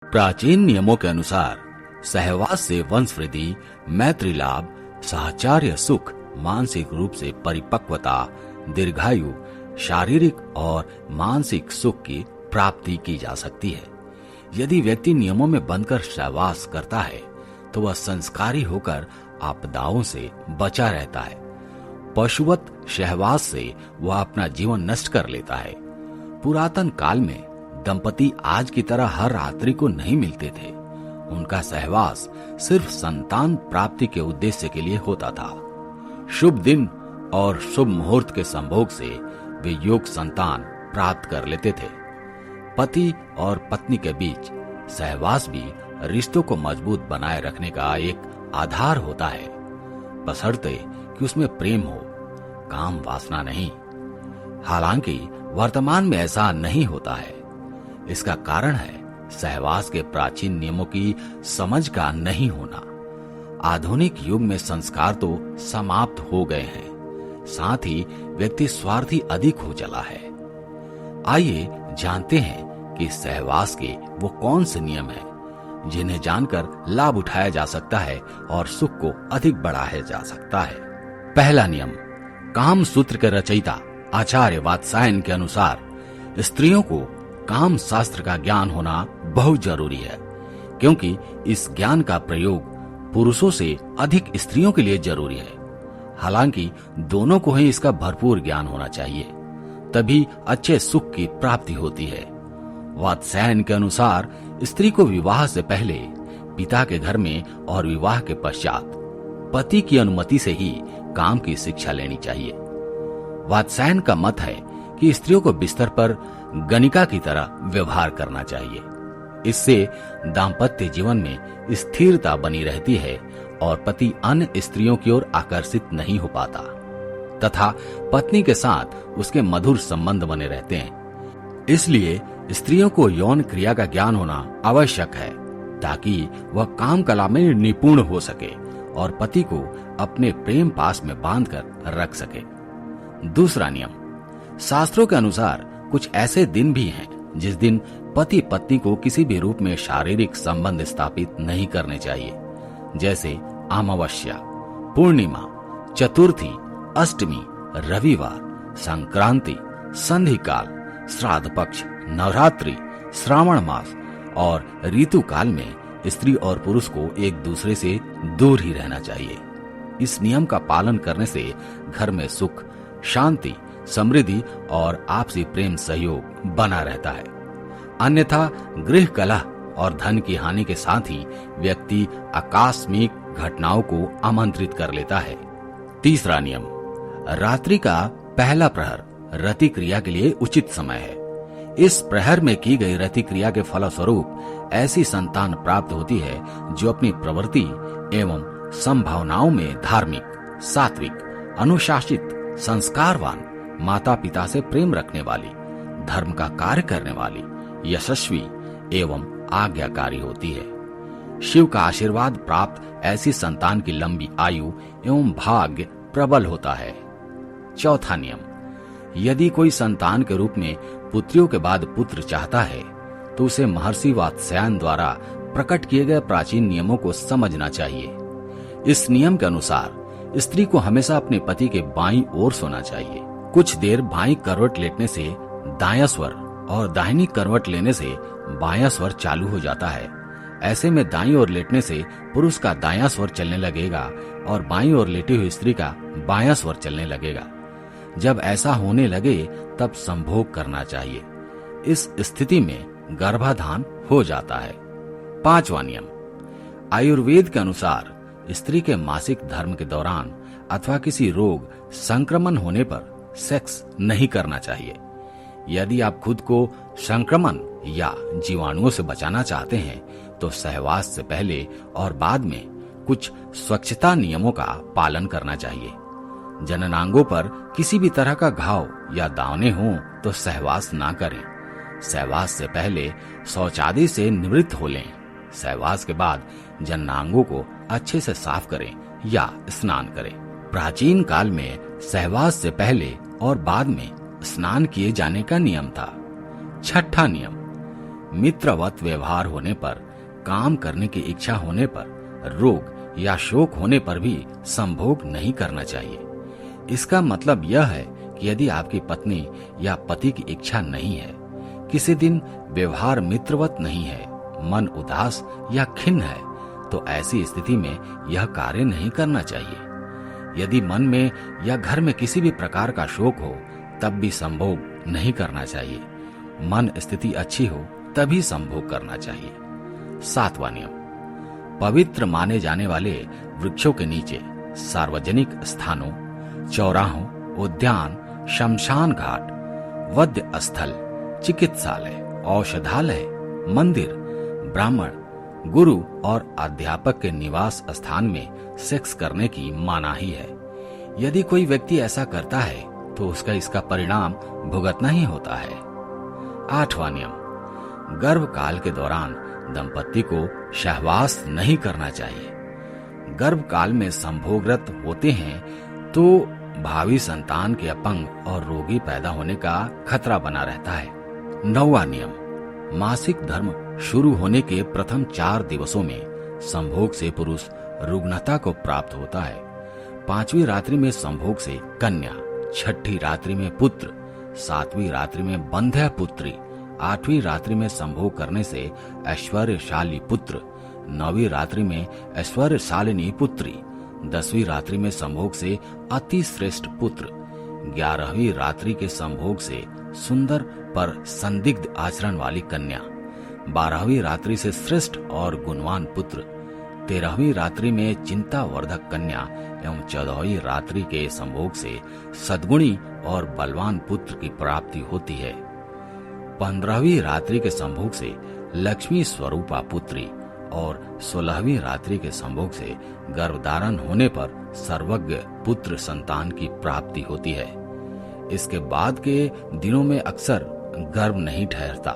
प्राचीन नियमों के अनुसार सहवास से वंश वृद्धि, मैत्री लाभ, साहचर्य सुख, मानसिक रूप से परिपक्वता, दीर्घायु, शारीरिक और मानसिक सुख की प्राप्ति की जा सकती है। यदि व्यक्ति नियमों में बंधकर सहवास करता है तो वह संस्कारी होकर आपदाओं से बचा रहता है। पशुवत सहवास से वह अपना जीवन नष्ट कर लेता है। पुरातन काल में दंपति आज की तरह हर रात्रि को नहीं मिलते थे। उनका सहवास सिर्फ संतान प्राप्ति के उद्देश्य के लिए होता था। शुभ दिन और शुभ मुहूर्त के संभोग से वे योग्य संतान प्राप्त कर लेते थे। पति और पत्नी के बीच सहवास भी रिश्तों को मजबूत बनाए रखने का एक आधार होता है, बशर्ते कि उसमें प्रेम हो, काम वासना नहीं। हालांकि वर्तमान में ऐसा नहीं होता है। इसका कारण है सहवास के प्राचीन नियमों की समझ का नहीं होना। आधुनिक युग में संस्कार तो समाप्त हो गए हैं, साथ ही व्यक्ति स्वार्थी अधिक हो चला है। आइए जानते हैं कि सहवास के वो कौन से नियम हैं जिन्हें जानकर लाभ उठाया जा सकता है और सुख को अधिक बढ़ाया जा सकता है। पहला नियम, काम सूत्र के रचयिता आचार्य वात्सायन के अनुसार स्त्रियों को काम शास्त्र का ज्ञान होना बहुत जरूरी है, क्योंकि इस ज्ञान का प्रयोग पुरुषों से अधिक स्त्रियों के लिए जरूरी है। हालांकि दोनों को ही इसका भरपूर ज्ञान होना चाहिए, तभी अच्छे सुख की प्राप्ति होती है। वात्सायन के अनुसार स्त्री को विवाह से पहले पिता के घर में और विवाह के पश्चात पति की अनुमति से ही काम की शिक्षा लेनी चाहिए। वात्सायन का मत है कि स्त्रियों को बिस्तर पर गणिका की तरह व्यवहार करना चाहिए। इससे दाम्पत्य जीवन में स्थिरता बनी रहती है और पति अन्य स्त्रियों की ओर आकर्षित नहीं हो पाता तथा पत्नी के साथ उसके मधुर संबंध बने रहते हैं। इसलिए स्त्रियों को यौन क्रिया का ज्ञान होना आवश्यक है, ताकि वह काम कला में निपुण हो सके और पति को अपने प्रेम पास में बांधकर रख सके। दूसरा नियम, शास्त्रों के अनुसार कुछ ऐसे दिन भी हैं जिस दिन पति पत्नी को किसी भी रूप में शारीरिक संबंध स्थापित नहीं करने चाहिए, जैसे अमावस्या, पूर्णिमा, चतुर्थी, अष्टमी, रविवार, संक्रांति, संधि काल, श्राद्ध पक्ष, नवरात्रि, श्रावण मास और ऋतु काल में स्त्री और पुरुष को एक दूसरे से दूर ही रहना चाहिए। इस नियम का पालन करने से घर में सुख, शांति, समृद्धि और आपसी प्रेम सहयोग बना रहता है। अन्यथा गृह कलह और धन की हानि के साथ ही व्यक्ति आकस्मिक घटनाओं को आमंत्रित कर लेता है। तीसरा नियम, रात्रि का पहला प्रहर रति क्रिया के लिए उचित समय है। इस प्रहर में की गई रति क्रिया के फलस्वरूप ऐसी संतान प्राप्त होती है जो अपनी प्रवृत्ति एवं संभावनाओं में धार्मिक, सात्विक, अनुशासित, संस्कारवान, माता पिता से प्रेम रखने वाली, धर्म का कार्य करने वाली, यशस्वी एवं आज्ञाकारी होती है। शिव का आशीर्वाद प्राप्त ऐसी संतान की लंबी आयु एवं भाग्य प्रबल होता है। चौथा नियम, यदि कोई संतान के रूप में पुत्रियों के बाद पुत्र चाहता है तो उसे महर्षि वात्स्यायन द्वारा प्रकट किए गए प्राचीन नियमों को समझना चाहिए। इस नियम के अनुसार स्त्री को हमेशा अपने पति के बाईं ओर सोना चाहिए। कुछ देर बाईं करवट लेटने से दायां स्वर और दाहिनी करवट लेने से बायां स्वर चालू हो जाता है। ऐसे में दाईं ओर लेटने से पुरुष का दायां स्वर चलने लगेगा और बाईं ओर लेटी हुई स्त्री का बायां स्वर चलने लगेगा। जब ऐसा होने लगे तब संभोग करना चाहिए। इस स्थिति में गर्भाधान हो जाता है। पांचवा नियम, आयुर्वेद के अनुसार स्त्री के मासिक धर्म के दौरान अथवा किसी रोग संक्रमण होने पर सेक्स नहीं करना चाहिए। यदि आप खुद को संक्रमण या जीवाणुओं से बचाना चाहते हैं तो सहवास से पहले और बाद में कुछ स्वच्छता नियमों का पालन करना चाहिए। जननांगों पर किसी भी तरह का घाव या दाने हों तो सहवास ना करें। सहवास से पहले शौचादि से निवृत्त हो लें। सहवास के बाद जननांगों को अच्छे से साफ करें या स्नान करें। प्राचीन काल में सहवास से पहले और बाद में स्नान किए जाने का नियम था। छठा नियम, मित्रवत व्यवहार होने पर, काम करने की इच्छा होने पर, रोग या शोक होने पर भी संभोग नहीं करना चाहिए। इसका मतलब यह है कि यदि आपकी पत्नी या पति की इच्छा नहीं है, किसी दिन व्यवहार मित्रवत नहीं है, मन उदास या खिन्न है, तो ऐसी स्थिति में यह कार्य नहीं करना चाहिए। यदि मन में या घर में किसी भी प्रकार का शोक हो, तब भी संभोग नहीं करना चाहिए। मन स्थिति अच्छी हो तभी संभोग करना चाहिए। 7वां नियम, पवित्र माने जाने वाले वृक्षों के नीचे, सार्वजनिक स्थानों, चौराहों, उद्यान, शमशान घाट, वध्य स्थल, चिकित्सालय, औषधालय, मंदिर, ब्राह्मण, गुरु और अध्यापक के निवास स्थान में सेक्स करने की मनाही है। यदि कोई व्यक्ति ऐसा करता है तो उसका इसका परिणाम भुगतना ही होता है। 8वां नियम, गर्भकाल के दौरान दंपति को सहवास नहीं करना चाहिए। गर्भकाल में संभोगरत होते हैं तो भावी संतान के अपंग और रोगी पैदा होने का खतरा बना रहता है। 9वां नियम, मासिक धर्म शुरू होने के प्रथम 4 दिवसों में संभोग से पुरुष रुग्णता को प्राप्त होता है। 5वीं रात्रि में संभोग से कन्या, 6ठी रात्रि में पुत्र, 7वीं रात्रि में बंध्या पुत्री, 8वीं रात्रि में संभोग करने से ऐश्वर्यशाली पुत्र, 9वीं रात्रि में ऐश्वर्यशालिनी पुत्री, 10वीं रात्रि में संभोग से अति श्रेष्ठ पुत्र, 11वीं रात्रि के संभोग से सुंदर पर संदिग्ध आचरण वाली कन्या, 12वीं रात्रि से श्रेष्ठ और गुणवान पुत्र, 13वीं रात्रि में चिंतावर्धक कन्या एवं 14वीं रात्रि के संभोग से सद्गुणी और बलवान पुत्र की प्राप्ति होती है। 15वीं रात्रि के संभोग से लक्ष्मी स्वरूपा पुत्री और 16वीं रात्रि के संभोग से गर्भधारण होने पर सर्वज्ञ पुत्र संतान की प्राप्ति होती है। इसके बाद के दिनों में अक्सर गर्भ नहीं ठहरता।